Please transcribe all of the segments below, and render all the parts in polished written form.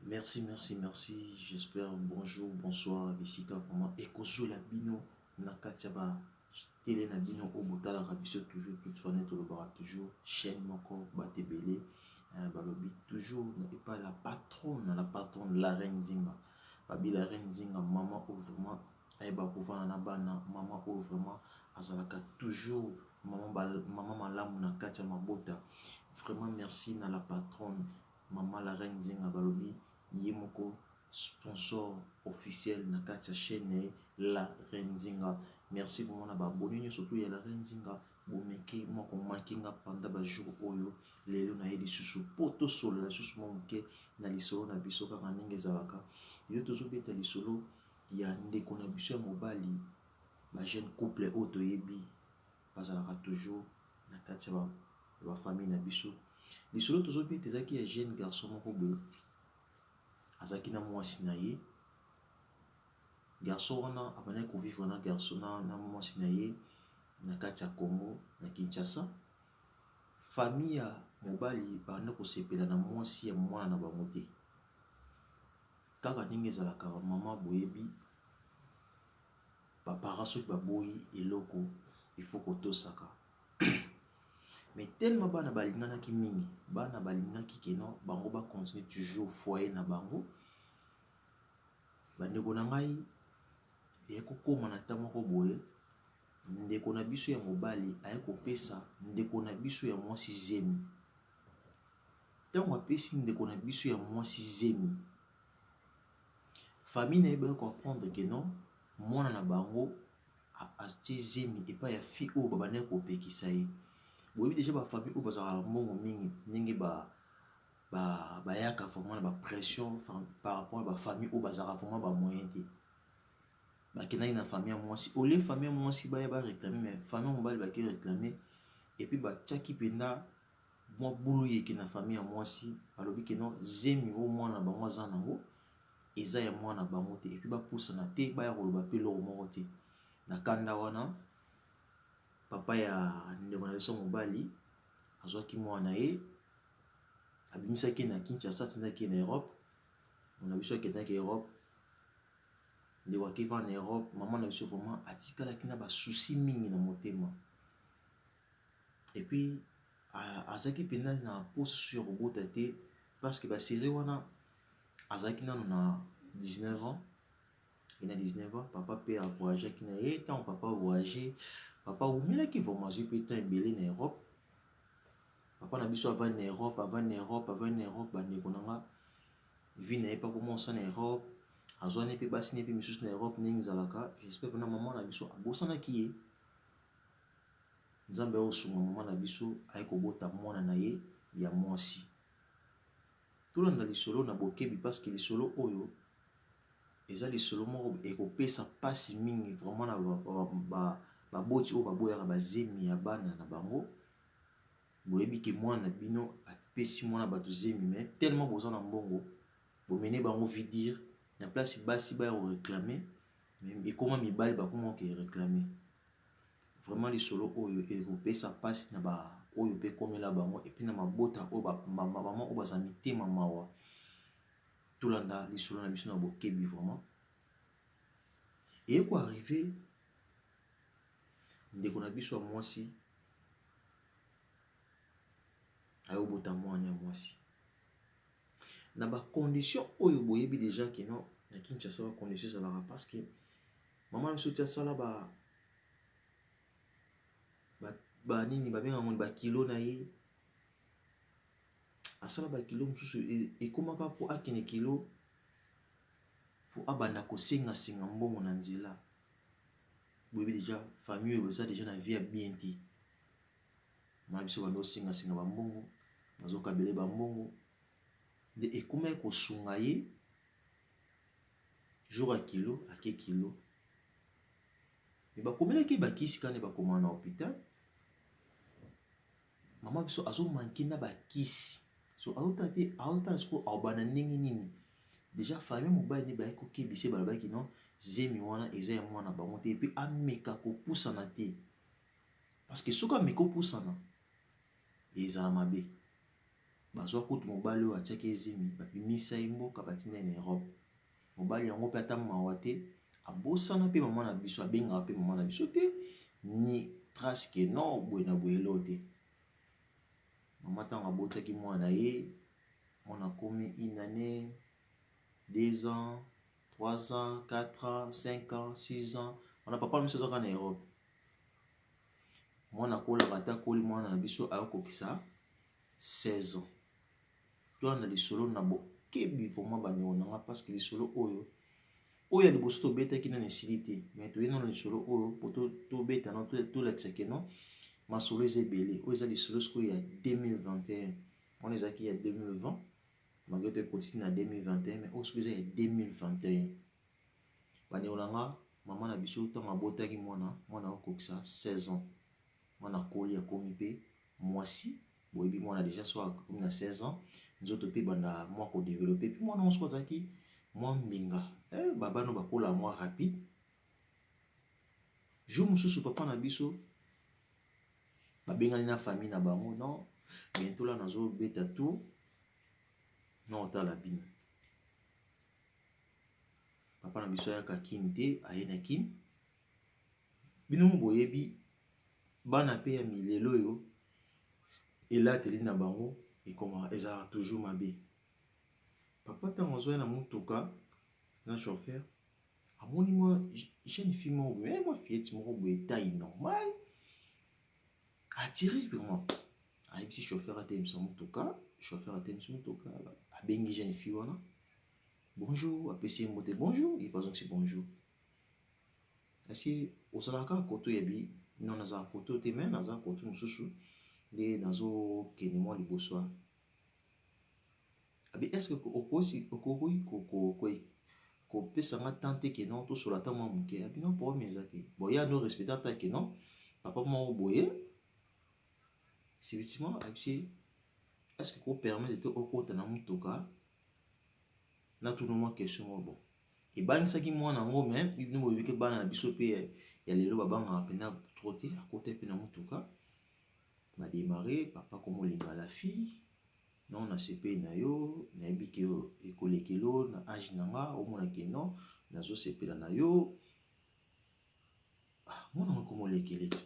Merci, merci, merci. J'espère bonjour, bonsoir, bisika vraiment. Ekozo la bino, nakatia ba télé na bino au botala rabiso toujours toute fenêtre le bara toujours chaîne moko batebele balobi toujours et pas la patronne la reine Zinga. Babi la reine Zinga maman ou vraiment ay ba pouvoir na bana maman ou vraiment azalaka toujours maman malamu na katia mabota. Vraiment merci na la patronne maman la reine Zinga balobi Yemoko, sponsor officiel na katia chaîne la reine Zinga. Merci vraiment na baboni surtout ya la reine Zinga bomeke moko makinga panda ba jour oyo lelo na yeli susu poto solo la susu moke na lisolo na biso kaka ndenge ezalaka yo tozobeta lisolo ya ndeko na biso ya mobali ba jeune couple oyo toyebi bazalaka toujours na kati ya ba famille na biso lisolo tozobeta ezalaki ya jeune garçon moko boye azaki na mwasi na ye garçon wana abandaki kovivre na garçon na mwasi na ye na kati ya Congo na Kinshasa famille ya mobali banda kosepela na mwasi ya mwana na bango te kaka ndenge ezalaka mama boyebi bapara soki baboyi eloko ifo kotosaka mais tellement bana balinganaki mingi bana balingaki keno bango bakontinue toujours foyer na bango bandeko na ngai ekokoma na ntango moko boye ndeko na biso ya mobali aye kopesa ndeko na biso ya mwasi zemi ntango apesi ndeko na biso ya mwasi zemi famille na ye baye koapprendre ke non mwana na bango atie zemi epai ya fille oyo babandaki kopekisa ye boyebi deja bafamille oyo bazalaka mbongo mingi ndenge bayaka vraiment na bapression par rapport à bafamille oyo bazalaka vraiment bamoyen te bakendaki na famille ya mwasi olie famille ya mwasi baya baréclame mais famille ya mobali baki réclame epuis batiaki mpenza mwa bulu yeke na famille ya mwasi balobi ke non zemi oyo mwana na bango aza nango eza ya mwana na bango te epuis bapusana te baya koloba mpe loko moko te na kanda wana papa ya ndeko na biso mobali azwaki mwana na ye abimisaki na Kinshasa atindaki na Europe na biso akendaki Europe ndeko akiva na Europe maman na biso vraiment atikalaki na basusi mingi na motema epuis azalaki mpenza na pose susu ya kobota te parce que basérie wana azalaki nano na 19 ans et na 19 ans papa mpe avoyageaki na ye ntango papa voyage papa omelaki vraiment azwi mpe temps ebele na Europe papa na biso avandi na Europe bandeko na nga vi na ye mpa komonsa na Europe azwani mpe basi ne mpe misusu na Europe ndenge ezalaka j'espère mpena mama na biso abosanaki ye nzambe aosunga mama na biso aye kobota mwana na ye ya mwasi tolanda lisolo na bokebi parce que lisolo oyo eza lisolo moko ekopesa mpasi mingi vraiment na baboti oyo baboyaka bazemi ya bana na bango boyebi ke mwana na bino apesi mwana bato zemi mais tellement boza na mbongo bomene bango vidire na place basi baya koréclame mais ekoma mibali bakoma ke réclame vraiment lisolo oyo ekopesa mpasi na ba oyo mpe komela bango epuis na mabota oyo bamama oyo baza mitema mawa tolanda lisolo na biso na bokebi vraiment eye koarrive ndeko na biso ya mwasi ayobota mwana ya mwasi na bacondition oyo boyebi deja keno na Kinshasa bacondition ezalaka parce que mama na biso ti asala banini babengango bakilo na ye asala bakilo mosusu ekomaka mpo akende kilo fo abanda kosengasenga mbongo na nzela boyebi deja famille oyo eza deja na vie ya bien te mama na biso bando osengasenga bambongo bazokabele bambongo nde ekomaki kosunga ye jour ya kilo ake kilo me bakomelaki bakisi kane bakoma na hôpital mama biso azomanke na bakisi so azotala sikoyo aobanda ndenge nini deja famille mobali ne bayaki kokebisa balobaki non zemi wana eza ya mwana bango te epuis ameka kopusana te parce que soki ameka kopusana ezala mabe bazwa kutu mobali oyo atiaki ezimi babimisa ye mboka batinda na Europe. Mobali yango mpe ata mawa te abosana mpe mama na biso abengaka mpe mama na biso te ni trace ke non boye na boyelo te. Mama ntango abotaki mwana ye mwana akomi 1 année 2 ans 3 ans 4 ans 5 ans 6 ans wana papa na biso azaka na Europe. Mwana akolaka ata akoli mwana na biso ayokokisa 16 ans. Toi na lisolo na bokebi vraiment bandeko na nga parce que lisolo oyo ya liboso tobetaki na esili te mais toye na lisolo oyo po tobeta na tolakisa ke non masolo eza ebele oyo eza lisolo sikoyo ya 2021 wana ezalaki ya 2020 malgré to continue na 2021 mais oyo sikoyo eza ya 2021. Bandeko na nga mama na biso ntango abotaki mwana akokisa 16 ans mwana akoli akomi mpe mwasi boyebi mwana déjà so akomi na 16 ans nzoto mpe banda mwa kodevelope mpe mwana mosuku azalaki mwa mbinga babano bakola mwa rapide. Jour mosusu papa na biso babengani na famille na bango non bientôt la nazobeta tour non otala bino. Papa na biso ayaka kini te aye na kini bino boyebi bana pe ya milelo oyo elateli na bango ekoma ezalaka toujours mabe. Papa ntango azoya na motuka na chauffeur amoni mwa jeune fille moko boye mwa fillette moko boye taille normale attiré vraiment ayebisi chauffeur atelemisa motuka. Chauffeur atelemisi motuka abengi jeune fille wana bonjour apesi ye mbote bonjour ye bazongisi bonjour asi ozalaka koto yebi non nazala koto te mais naza koto mosusu nde nazokende mwa liboso abi est-ce que okoki kopesa nga temps te ke non tosola ata mwa moke abi non problème eza te bon ya no respecte ata ke non papa moko boye subitement abisi est-ce que kopermettre te okota na motuka natuna mwa question moko bon ebangisaki mwana yango mais bino boyebi ke bana na biso mpe ya lelo babangaka mpena tro te akota mpe na motuka bademare papa komolinga la fille non na sepe na yo nayebi ke ekolekelo na age na nga omona ke non nazosepela na yo mwana ngo komolekele ti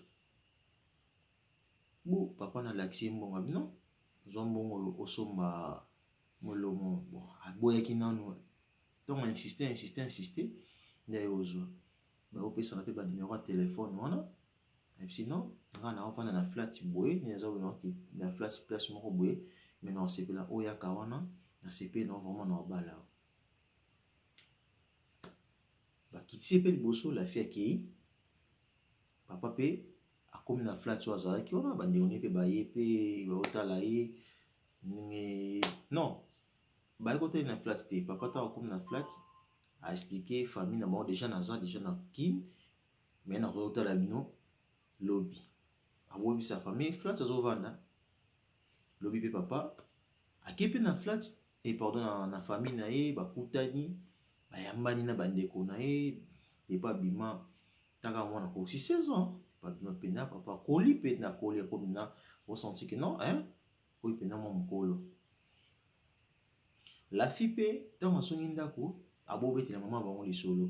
bo papa na lakisi mbongo bino zwa mbongo osomba molomo bon aboyaki nanu ntongo insiste nde ozwa baopesana mpe banimero ya telefone wana epesi non nga na ofanda na flat boye nezabona na flat place moko boye mais na osepela oyaka wana na sepe na vraiment na obala bakitisi mpe liboso la fille akei papa mpe akomi na flat oyo azalaki wana bandeko ne mpe baye mpe baotala ye non baye kotali na flat te papa ntango akomi na flat aexplike famille na bango déjà naza déjà na kine mais nakoki kotala bino lobi abobisa famille flat azovanda lobi mpe papa ake mpe na flat pardon na famille na ye bakutani bayambani na bandeko na ye depa bima taka mwana kosi 16 ans babima mpena papa koli mpe na koli akomi na osenti ke non koyi mpena mwa mokolo la fille mpe ntango asongi ndako abobetela mama bango lisolo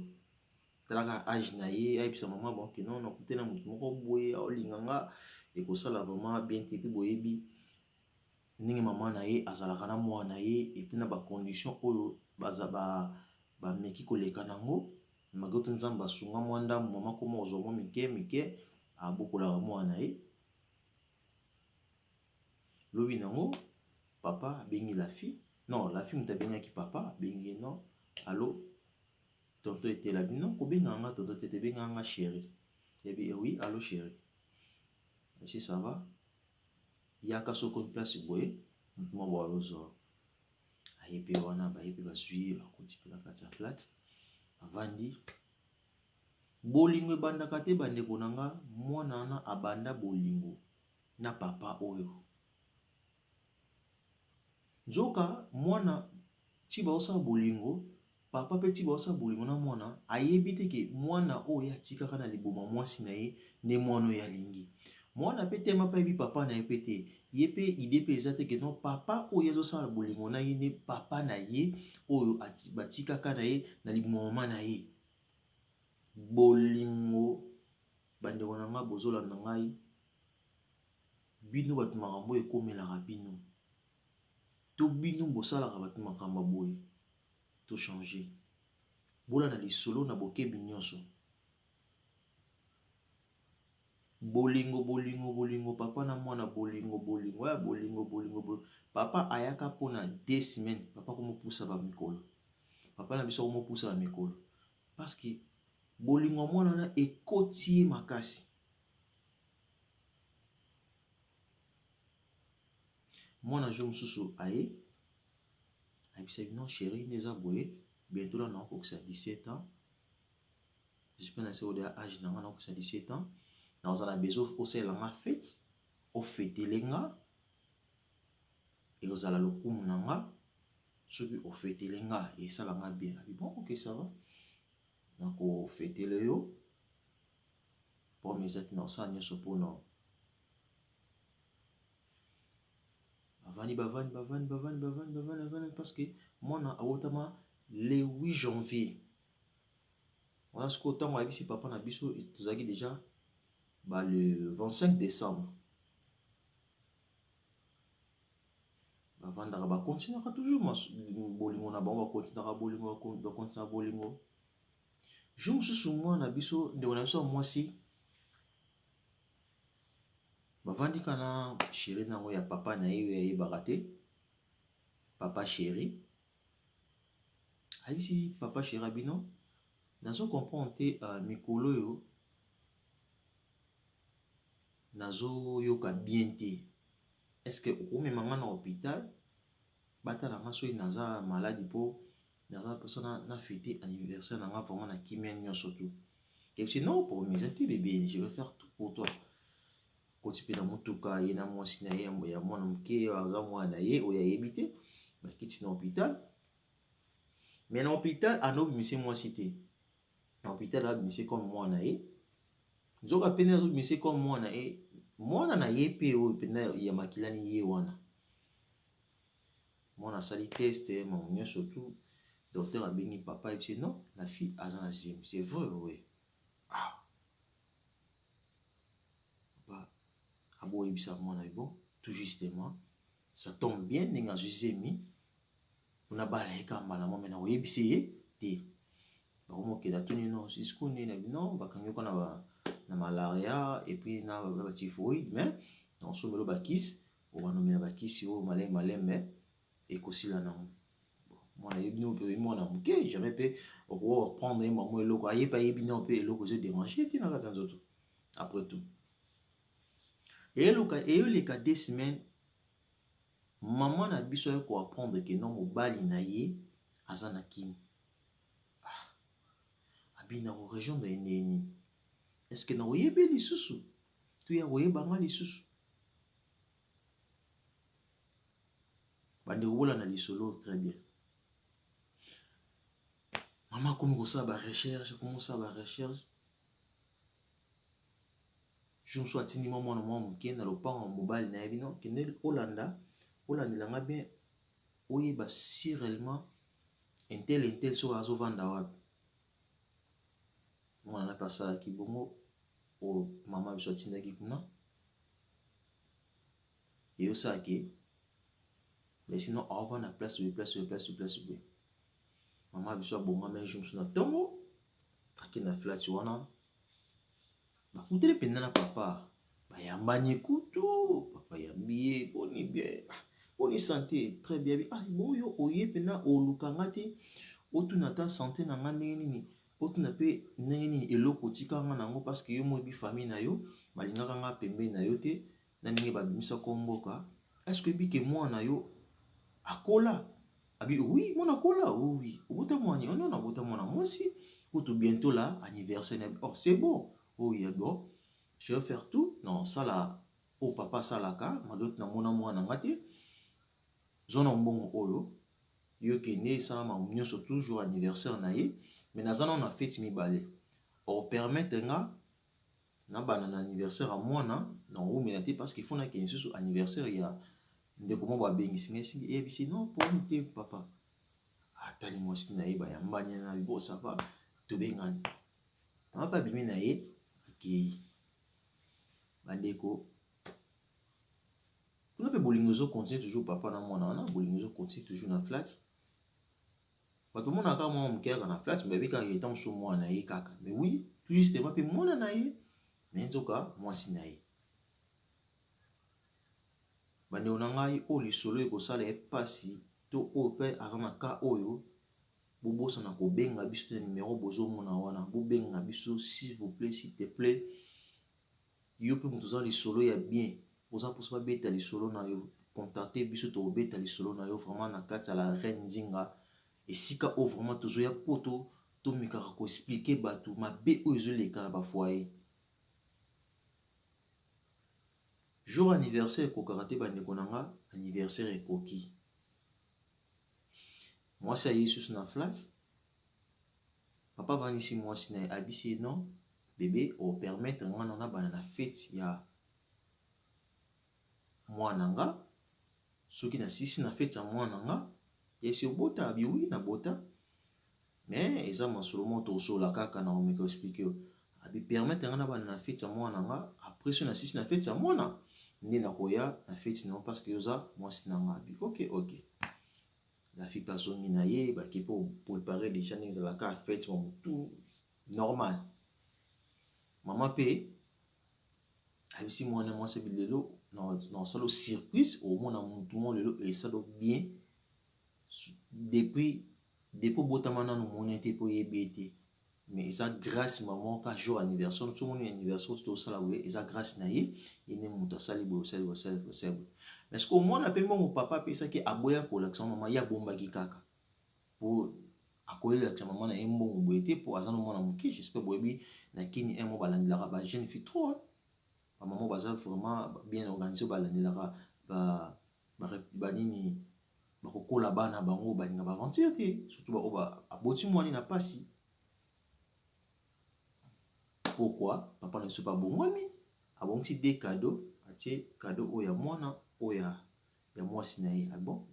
talaka age na ye ayebisa mama bango ke non nakutana motu moko boye aolinga nga ekosala vraiment bien te mpe boyebi ndenge mama na ye azalaka na mwana na ye epuis na bacondition oyo bameki koleka nango malgré to nzambe asunga mwa ndambo mama koma ozwa mwa mike abokolaka mwana na ye lobi nango papa abengi la fille non la fille moto abengaki papa abengi non allo tonton etela bino kobengaka nga tonton tete bengaka nga chéri yebi oui allo chéri si ça va yaka soko place boye motu mwa boye ozwa aye mpe wana baye mpe bazwi akoti mpe na kati ya flat avandi bolingo ebandaka te bandeko na nga mwana wana abanda bolingo na papa oyo nzoka mwana ti baosala bolingo papa mpe ti baosala bolingo na mwana ayebi te ke mwana oyo atikaka na liboma mwasi na ye nde mwana oyo alingi Moi na pété ma pas papa na pété yépé idée pesate que non papa o yezo sa bolingo na yé papa na yé o batika ka na yé na limoma na yé bolingo bande wana nga bozola na ngai bino batu makambo ekomelaka bino to bino bosalaka batu makambo boye to changer bola na lisolo na bokebi nyonso bolingo bolingo bolingo papa na mwana bolingo bolingo ya bolingo bolingo bolingo papa ayaka pona 2 semaines papa komo poussa ba mikolo papa na biso komo poussa ba mikolo parce que bolingo mwana na ekoti makasi mwana jo mususu aye ayebisa non chérie neza boye bientôt là na okokisa 17 ans j'espère na se odeya âge na nga na okokisa 17 ans na ozala bezo osala nga fête ofetele nga ekozala lokumu na nga soki ofetele nga esala nga bien bon ok ça va nako fetele yo pour mes ati na osala nyonso mpona bavani parce que mwana awotama le 8 janvier wana sikoyo ntango ayebisi papa na biso tozalaki déjà le 25 décembre bavandaka bakontinaka toujours bolingo na bango bakontinaka bolingo jour mosusu mwana biso ndeko na biso ya mwasi bavandika na chéri nango ya papa na ye ayebaka te papa chéri ayebisi papa chéri abino nazo comprendre te mikolo oyo nazoyoka bien te est-ce que okomema nga na hôpital batala nga soki naza maladi mpo naza mposa na fêter anniversaire na nga vraiment na kimia nyonso tu ebisi non pour mes ati bébé je vais faire tout pour toi koti mpe na motuka ye na mwasi na ye ya mwana moke aza mwana na ye oyo ayebi te bakiti na hôpital mais na hôpital anobimisi mwasi te na hôpital abimisi comme mwana na ye nzoka pene azobimisi comme mwana ye mwana na ye mpe oyo mpena ya makilani ye wana mwana asali test mamu nyonso tu docteur abengi papa ebisi non la fille aza na zimi c'est vrai oui aboyebisa mwana bon tout justement ça tombe bien ndenge azwi zemi mpona balayeka mbala mo mena oyebisi ye te bakomokela tuni non jusqu'où nini non bakangi ko na malaria et puis na typhoïde mais non somelo bakisi obanomela bakisi oyo maleme ekosila nango mwana yebi no mpe mwana moke jamais mpe okoprendre ye mamo eloko ayebi no mpe eloko ezoderange te na kati ya nzoto après tout eyoleka 2 semaines mama na biso aye koapprendre ke non mobali na ye aza na kini abina korejoindre ye nini est-ce que na oyebi lisusu to ya koyebanga lisusu bande kobolana lisolo très bien mama akomi kosala barecherche je mosu atindi mwana mwa moke na lopango mobali na ye bino kende olandelanga bien oyeba si réellement intel soki azovanda wapi mwana na mpe asalaki bongo oyo mama biso atindaki kuna eyosalaki mais sinon aovanda place boye mama biso abongama jour mosu na ntongo akenda flati wana bakuteli mpenza na papa bayambani kutu papa yambi ye boni bien boni santé très bien bon yo oye mpena olukanga te otuna ta santé na nga ndenge nini otuna mpe ndenge nini eloko otikanga nango parce que yo moyebi famille na yo balingaka nga pembeni na yo te na ndenge babimisaka mboka est-ce que bike mwana yo akola abi oui mwana akola oui obota mwani on abota mwana mwasi kutu bientôt là anniversaire oh c'est bon oui bon je vais faire tout non ça là au papa salaka malot na mona mwana ngate zona mbongo oyo yo kende ça ma nyonso toujours anniversaire na ye mais nazana on a fête mibale o permettre nga na bana anniversaire à moi na o menate parce qu'il faut na kenye susu anniversaire ya ndeko mo ba bengisi ngesi e bisi non pour te papa atali moi si na yeba ya mbanya na libo ça va to bengani na pa bimi na ye ki bandeko tuna pe bolingo zo continue toujours papa na mwana wana bolingo zo continue toujours na flat bato mona ka mwa mukera na flat mais bika yeta mso mwana ye kaka mais oui tout justement pe mwana na ye mais nzoka mwasi na ye bande ona ngai o lisolo ekosala epasi to o pe azana ka oyo bobosa na kobenga biso te numéro bozo mona wana bobenga biso s'il vous plaît s'il te plaît yo pe mutu za lisolo ya bien oza posa babeta lisolo na yo contacter biso to obeta lisolo na yo vraiment na kati ya la reine Nzinga esika o vraiment tozoya poto to mikaka ko expliquer bato mabe oyo ezoleka na bafoyer jour anniversaire kokaka te bandeko na nga anniversaire ekoki mwasi aye susu na flat papa vanisi mwasi na ye abisi non bébé o permettre nga na bana na fête ya mwana nga soki na sisi na fête ya mwana nga yesi obota abi oui na bota mais eza masolo moto osola kaka na omeka expliquer abi permettre nga na bana na fête ya mwana nga après so na sisi na fête ya mwana nde na koya na fête non parce que yoza mwasi na nga abi ok la fille pasongi na ye baki pour préparer déjà n'exalaka fête mon tout normal maman pe abisi mwana mwasi bilelo non salo surprise au moins tout le monde lelo et ça donc bien depuis botama na no monete po yebete mais ça grâce maman ka jour anniversaire tout le monde anniversaire tout ça là oui et ça grâce na ye ine muta sali bo sali mais ce qu'au moins na pe mon papa pe ça ki aboya ko l'action maman ya bomba ki kaka pour akoyela l'action maman na embo boete pour azano mona muki j'espère boyebi na kini emo balandela ba jeune fille trop ba maman baza vraiment bien organisé balandela ba nini bakokola bana bango balinga baventir te surtout ba aboti mwani na pasi pourquoi papa ne soit pas bon mwami abongisi des cadeaux atie cadeau oya mwana oya ya mwasi na ye bon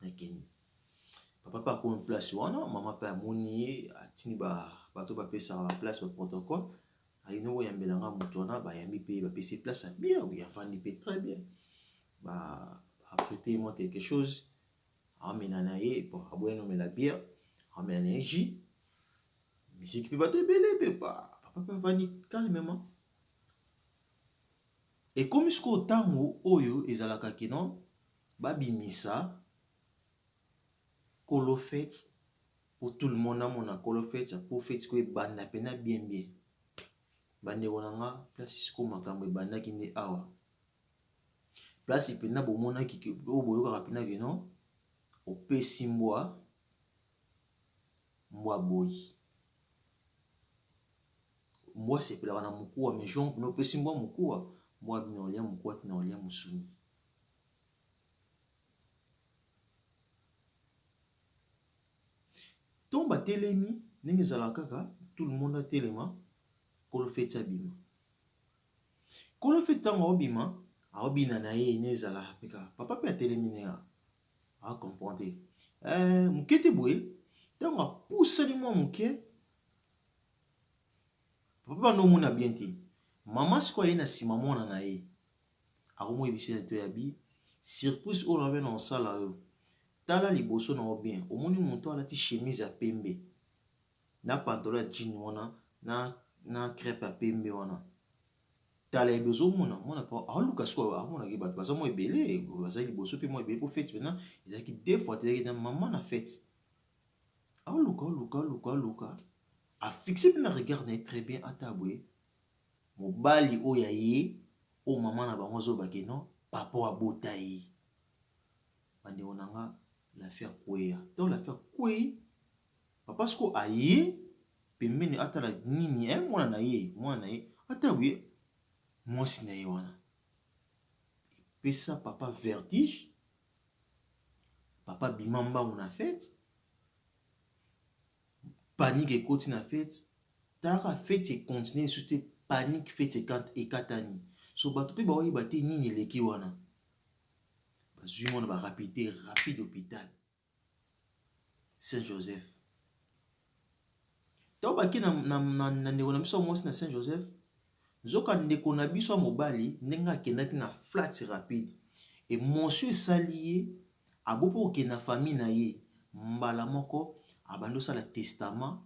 nakeni papa pa ko place wana mama pa amoni ye atini bato bapesa ba place ba protocole ayino oyambelanga moto wana bayambi pe bapesi place bien oui afandi pe très bien apprêter moi quelque chose amena na ye pour aboya no mela bière amena na ji musique pe bato ebele pe papa pe vani calmement et comme ce qu'au tango oyo ezalaka kino babimisa kolo fête pour tout le monde à mon kolo fête pour fête ko banda pena bien bande wonanga place ko makambo banda kinde awa place pena bomona ki o boyoka rapina que non opesi mbwa boyi mbwa sepela na mukuwa mais jon no opesi mbwa mukuwa mbwa binolia mukuwa tina olia musuni tomba telemi ndenge ezalaka kaka tout le monde atelema kolo feti abima kolo feti ntango aobima aobina na ye nezala peka papa pe atelemi ne acomprendre moke te boye ntango apusani mwa moke papa bandomona bien te mama sikoyo aye na nsima mwana na ye akomoyebisi na to yabi surprise oyo nabe na osala oyo tala liboso na yo bien omoni moto alati chemise ya pembe na pantalon ya jean wana na crepe ya pembe wana tala ebe ozomona mwana pa aoluka sikoyo amonaki bato baza mwa ebele bazali liboso mpe mwa ebele po fete maintenant ezalaki deux fois ezalaki na mama na fete aoluka afixe mpe na regard na ye très bien ata boye mobali oyo aye oyo mama na bango azobake non papa abota ye bandeko na nga l'affaire kweya donc l'affaire kwei papa siko aye pembeni atala nini mwana na ye ata boye mwasi na ye wana epesa papa vertige papa bima mbangu na fete panique ekoti na fete talaka fete ekontinue esu te panique fait ekatani. So bato pe ba oyeba te nini eleki wana. Bazwi mwana ba rapide hôpital. Saint-Joseph. Tao baki na ndeko na biso mwasi na Saint-Joseph. Nzoka ndeko na biso mobali ndenge akendaki na flat rapide. Émotion esali ye abopo okende na famille na ye mbala moko abandi osala testament.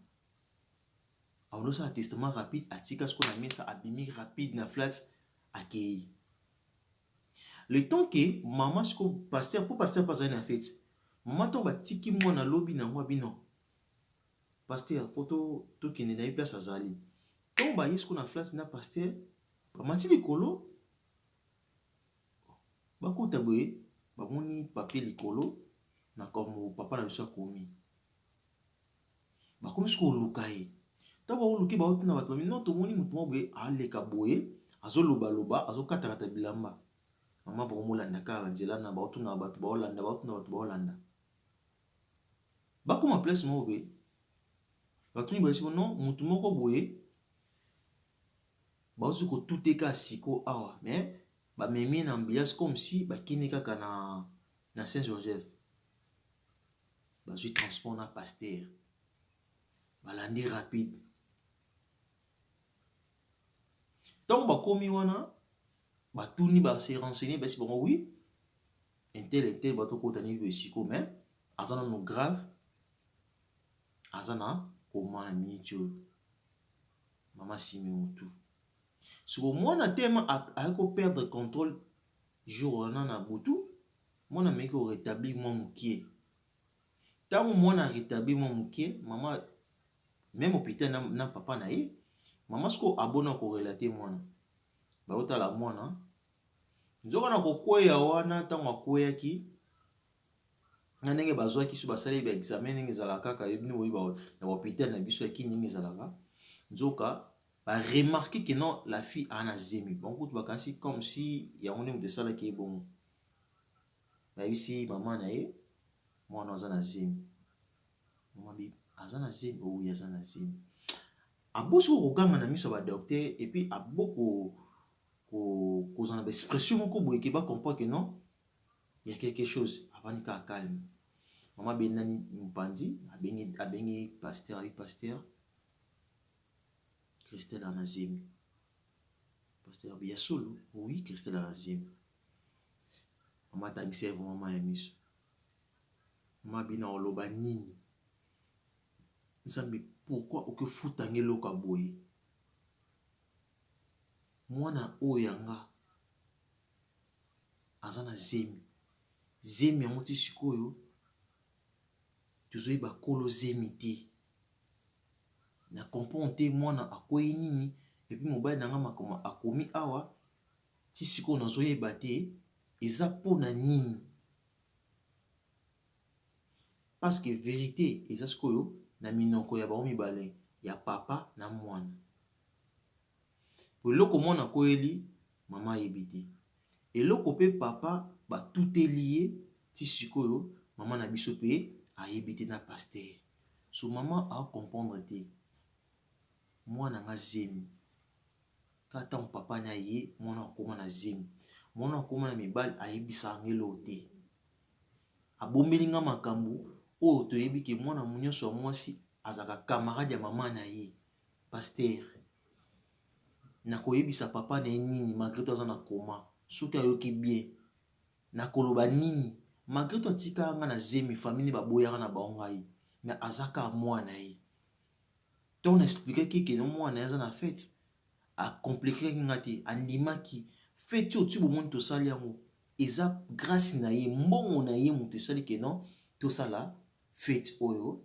Abandi osala testament rapide atika siko na mesa abimi rapide na flat akei. Le temps que maman siko pasteur pour pasteur pas na fête. Maman to batiki mwana lobi na ngwa bino. Pasteur photo to kende na place azali. To ba yesko na flat na pasteur ba mati likolo. Bakuta boye bamoni papier likolo na comme papa na biso akomi. Bakomi siko luka ye. Ta ba oluki ba otuna bato bami non to moni mutu mo boye aleka boye azo loba azo kata bilamba. Mama ba omolanda ka nzela na ba otuna bato ba olanda ba otuna bato ba olanda. Bakoma place mo boye. Batuni ba siko non mutu moko boye ba ozu ko tuteka siko awa mais ba memi na ambiance comme si ba kini kaka na Saint-Joseph. Bazui transport na pasteur. Balandi rapide. Tant ba komi wana batuni ba se renseigner ba si bon oui. Intel bato kotani be siko mais azana no grave. Azana koma na minitio. Mama simi mutu. So mwana tema ako perdre contrôle jour na butu. Mwana meko rétablir mon mukie. Tant mwana rétablir mon mukie, maman même hôpital na papa na ye, maman sko abona ko relater mwana. Ba otala mwana. Nzoka na kokweya wana tango akweyaki. Na ndenge bazwaki so basali ba examen ndenge ezalaka kaka yebini oyiba na hôpital na biso yaki ndenge ezalaka. Nzoka ba remarquer que non la fille a un zemi. Bon coup bakansi comme si ya on est de ça là qui est bon. Ba ici maman na ye mwana azana zemi. Maman bi azana zemi ou azana zemi. Aboso kokanga na miso ba docteur et puis aboko ko zana ba expression moko boye ke ba comprendre que non il y a quelque chose avant ka calme. Maman benani mpanzi abengi pasteur Christelle Anazim. Pasteur Biasolo, oui, Christelle Anazim. Maman tangise maman ya miso. Maman bina oloba nini. Nzambe pourquoi oke futange loka boye. Mwana oyanga azana zemi. Zemi ya moti sikoyo tuzoyi ba kolo zemi te. Na comprendre te mwana akoyi nini et puis mobali nanga makoma akomi awa ti siko nazoyeba te eza pona nini. Parce que vérité eza sikoyo na minoko ya bao mibale ya papa na mwana. Po eloko mwana koyeli mama yebite. Eloko pe papa ba tout lié ti sikoyo mama na biso pe ayebite na pasteur. So mama a comprendre te. Mwana nga zemi. Kata papa na ye mwana akoma na zemi. Mwana akoma na mibali ayebisa ngelo te. Abombeli nga makambu oyo toyebi ke mwana munyoso wa mwasi azaka camarade ya mama na ye. Pasteur. Na koyebisa papa na ye nini malgré to azana koma. Soki ayoki bien. Na koloba nini malgré to atika nga na zemi famille baboyaka na baongai. Mais azaka mwana ye. Donc on expliquait que non moi na na fête a compliqué ngati andimaki fête au tubo monde to sali yango eza grâce na ye mbongo na ye mutu sali que non to sala fête oyo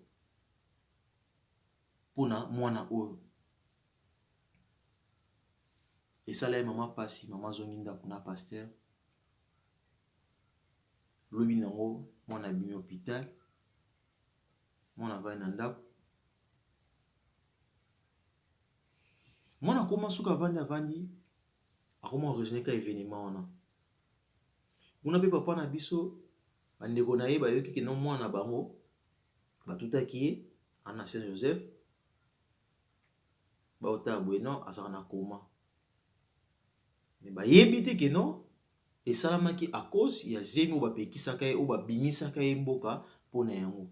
pona mwana oyo et ça là maman pasi maman zonginda kuna pasteur lobi nango mwana bimi hôpital mwana va na ndako. Mwana koma suka avandi akoma origine ka événement wana. Muna pe papa na biso bandeko na ye bayoki ke non mwana bango batutaki ye ana Saint-Joseph baota boye non azaka na koma mais bayebi te ke non esalamaki à cause ya zemi oyo bapekisaka ye oyo babimisaka ye mboka mpona yango.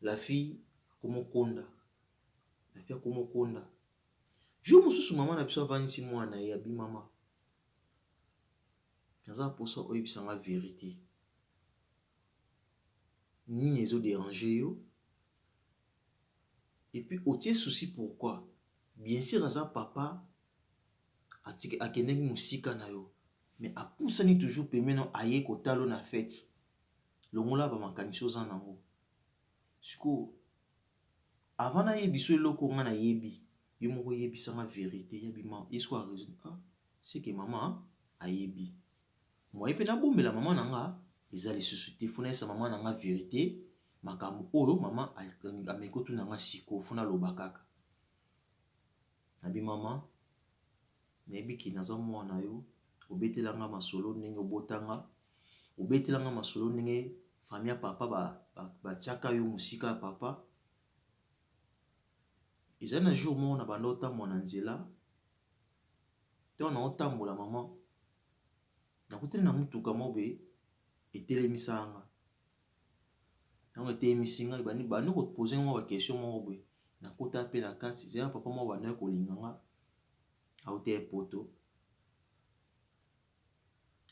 La fille komokonda, la fille komokonda jour mosusu mama na biso avandisi mwana ye abi mama naza posa oyebisanga vérité nini ezodérange yo et puis otie souci pourquoi bien sûr aza papa akendeki mosika na yo mais apusani toujours pemeno aye kotalo na fete longola bamakanisi oza nango siko avant nayebi so eloko nga nayebi yo moko yebisanga vérité yebima yesko a raison c'est que maman ayebi moi pe nabombela mama nanga eza lisusu te funa esa mama nanga vérité makambo oyo mama amekotu nanga siko funa loba kaka nabi mama nayebi ki naza mwana yo obetelanga masolo ndenge obotanga obetelanga masolo ndenge famille papa batiaka yo musika ya papa eza na jour moko na banda otambola na nzela te wana otambola mama nakuteli na mutuka mobe etelemisanga ntango etelemisi ngai bandi kopose mwa bakestion moko boye nakota mpe na kati zela papa moko bandoki kolinganga aute epoto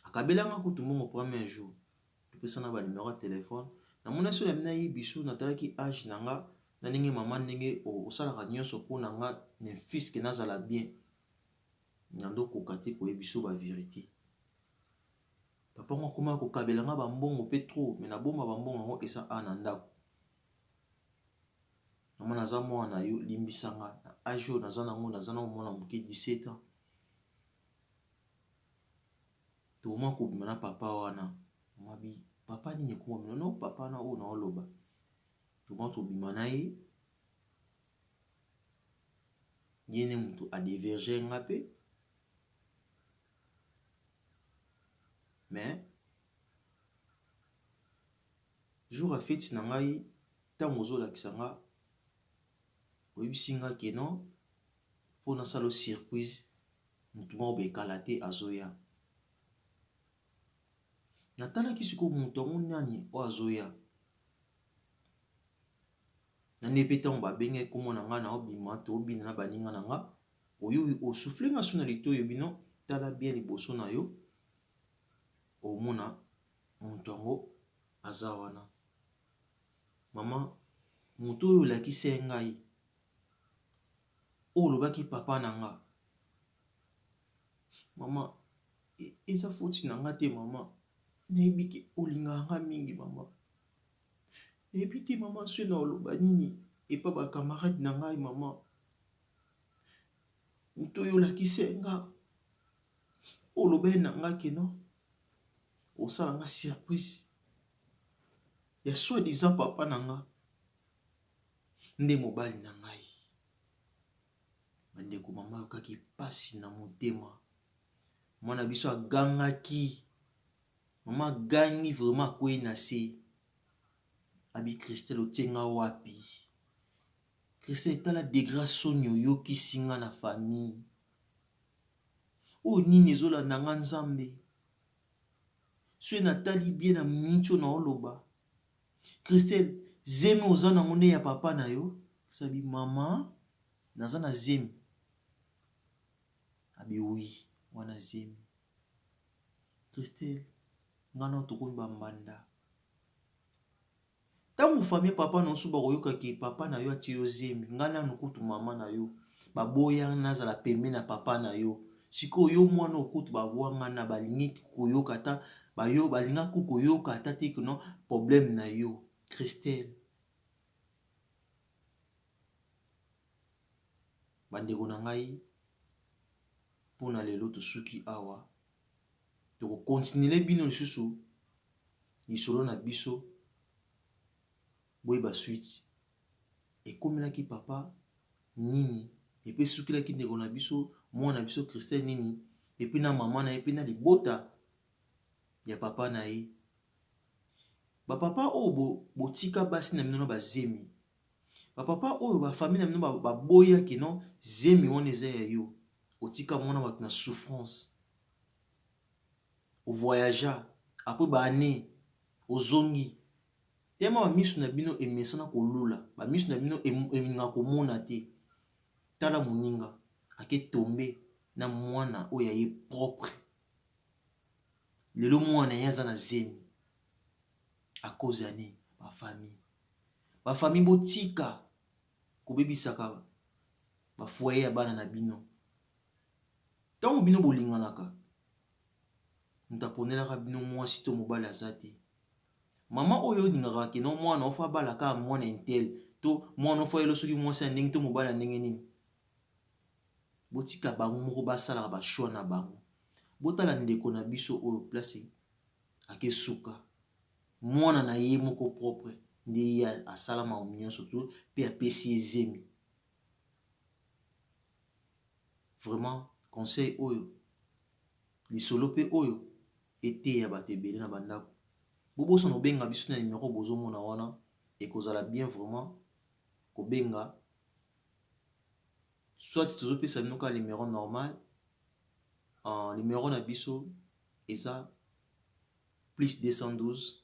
akabelanga kutu mbongo premier jour topesana banimero ya telefone namona so yamina ye biso natalaki age na nga na ndenge mama ndenge osalaka nyonso mpo na nga ne fils ke nazala bien nandokoka te koyebiso bavérité papa ngo akoma kokabelanga bambongo mpe trop me nabomba bambongo yango esa a na ndako mama naza mwana na yo limbisanga na age oyo naza nango naza nango mwana moke 17 ans toma kobima na papa wana mabi papa nini ekomamina no papa na oyo naoloba toma tobima na ye yene moto adiverge nga mpe mais jour afeti na ngai ntango ozolakisa nga oyebisi nga ke non mpo nasala surprise motu moko bekala te azoya natalaki sikoyo moto yango nani oyo azoya nani mpe ntango babenge kombo na nga na obima tobina na baninga na nga oyo osufle nga so na lito oyebi no tala bien liboso na yo omona moto yango aza wana mama moto oyo olakisi ngai oyo olobaki papa na nga mama eza foti na nga te mama nayebi ke olingaka nga mingi mama nayebi te mama so na oloba nini epa bakamarade na ngai mama moto oyo olakisi nga olobai na nga keno osala nga surprise ya soi-disant papa na nga nde mobali na ngai bandeko mama yokaki pasi na motema mwana biso agangaki mama agangi vraiment akwei na se abi Christelle otienga wapi Christelle etala degré soni oyokisi nga na famille oyo nini ezolanda nga nzambe so natali bien na mincho na oloba Christelle zemi oza nango nde ya papa na yo sabi mama naza na zemi abi oui wana zemi Christelle ngana tokoni bambanda ntango famille papa na oso bakoyoka ke papa na yo atie yo zemi ngana nukutu mama na yo baboya nazala pembeni na papa na yo sikoyo yo mwana okutu babwanga na balingi koyoka ata bayo balinga koyoka ata te que non problème na yo Christelle bandeko na ngai mpona lelo tosuki awa tokokontinue bino lisusu lisolo na biso boyeba suite ekomelaki papa nini epe sukilaki ndeko na biso mwana na biso Christelle nini epe na mama na ye epe na libota ya papa na ye bapapa oyo botika basi na minono bazemi ba papa oyo ba famille na bino ba boya ki non zemi wana eza ya yo otika mona bato na souffrance o voyagea après ba année ozongi tema ba misu na bino emesana kolula ba misu na bino eminga komona te tala moninga ake tombe na mwana oyo aye propre lelo mwana yaza na zemi à cause ya nini ba famille botika kobebisaka ba foyer ya bana na bino ntango bino bolinganaka mutu aponelaka bino mwasi to mobali aza te mama oyo olingaka keno mwana ofa abalaka mwana intel to mwana ofa yelo soki mwasi ya ndenge to mobali ya ndenge nini botika bango moko basalaka bashwa na bango botala ndeko na biso oyo place ake suka mwana na ye moko propre nde ye asala makambo nyonso to mpe apesi ezemi vraiment conseil oyo lisolo mpe oyo eteya bato ebele na bandako bobosana kobenga biso na nimero bozomona wana ekozala bien vraiment kobenga soit tozopesa bino kaka nimero normal nimero na biso eza plus 212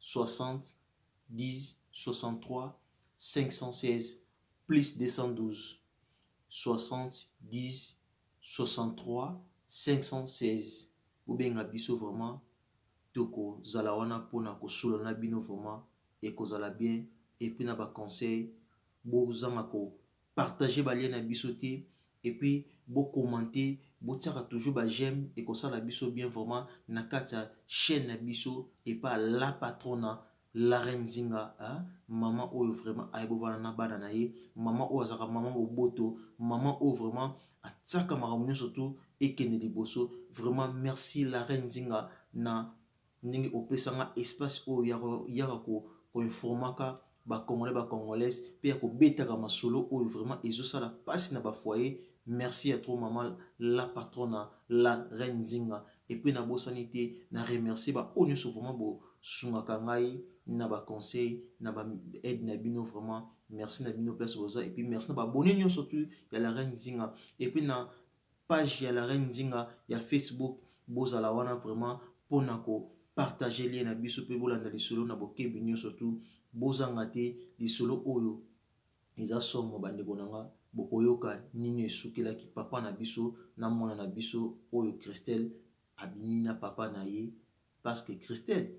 60 10 63 516 plus 212 60 10 63 516 bobenga biso vraiment tokozala wana mpona kosola na bino vraiment ekozala bien et puis na baconseil bozanga kopartage balien na biso te et puis bokommente botiaka toujours bajeme ekosala biso bien vraiment na kati ya chaîne na biso epa la patrona la reine Nzinga mama oyo vraiment ayebovana na bana na ye mama oyo azaka mama boboto mama oyo vraiment atiaka makambo nyonso tu ekende liboso vraiment merci la reine Nzinga na ndenge opesanga espace oyo yaka koinformaka bacongolais bacongolaise mpe ya kobetaka masolo oyo vraiment ezosala mpasi na bafoyer merci à trop maman la patronne la reine Nzinga et puis na bosani te na remercier ba oyo nyonso vraiment bosungaka ngai na baconseil na ba aide na bino vraiment merci na bino place boza et puis merci na babone nyonso tu ya la reine Nzinga et puis na page ya la reine Nzinga ya Facebook bozala wana vraiment mpona kopartage lien na biso mpe bolanda lisolo na bokebi nyonso tu bozanga te lisolo oyo eza somo bandeko na nga bokoyoka nini esukelaki papa na biso na mwana na biso oyo Christelle abimi na papa na ye parce que Christelle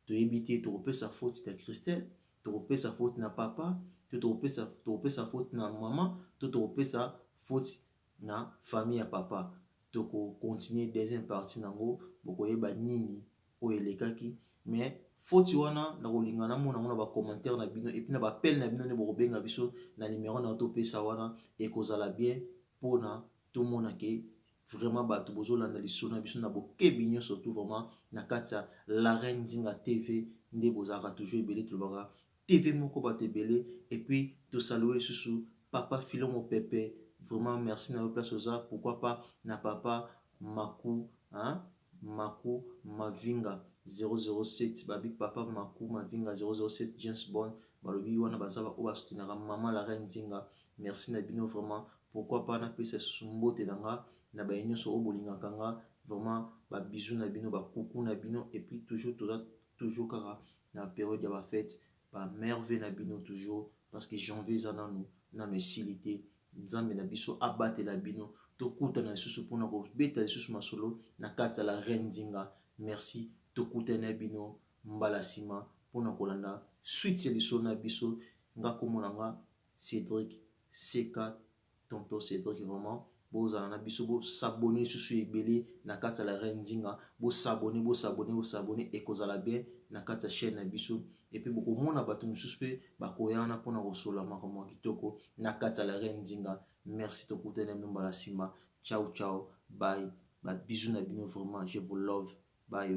toyebi te tokopesa faute na Christelle tokopesa faute na papa to tokopesa faute na mama to tokopesa faute na famille ya papa tokokontinue deuxième partie nango bokoyeba nini oyo elekaki mais faute wana na kolingana mona na bacommentaire na bino et puis na bapel na bino nde bokobenga biso na numéro na topesa wana ekozala bien mpona tomona ke vraiment bato bozolanda lisolo na biso na bokebi nyonso surtout vraiment na kati ya la reine Nzinga TV nde bozalaka toujours ebele tolobaka TV moko bato ebele et puis tosalue lisusu papa Philomo Pepe vraiment merci na yo place oza pourquoi pas na papa Maku Maku Mavinga 007 babi papa Maku Mavinga 007 James Bond balobi wana bazaba oba soutenaka maman la reine Nzinga merci na bino vraiment pourquoi pas na pesa susu mbote nanga na ba nyonso o bolingaka nga vraiment ba bisous na bino ba coucou na bino et puis toujours kaka na période ya ba fête ba merveille na bino toujours parce que janvier za nanu na mesilité nzambe na biso abatela bino tokutana lisusu mpona kobeta lisusu masolo na kati ya la reine Nzinga merci tokutana bino mbala nsima mpona kolanda suite ya lisolo na biso nga komona nga Cédric C4 tonton Cédric vraiment bozala na biso bosabone lisusu ebele na kati ya la reine Nzinga bosabone ekozala bien na kati ya chaîne na biso et puis bokomona bato mosusu mpe bakoya wana mpona kosola makambo ya kitoko na kati ya la reine Nzinga merci tokutana bino mbala nsima ciao ciao bye bisous na bino vraiment je vous love bye.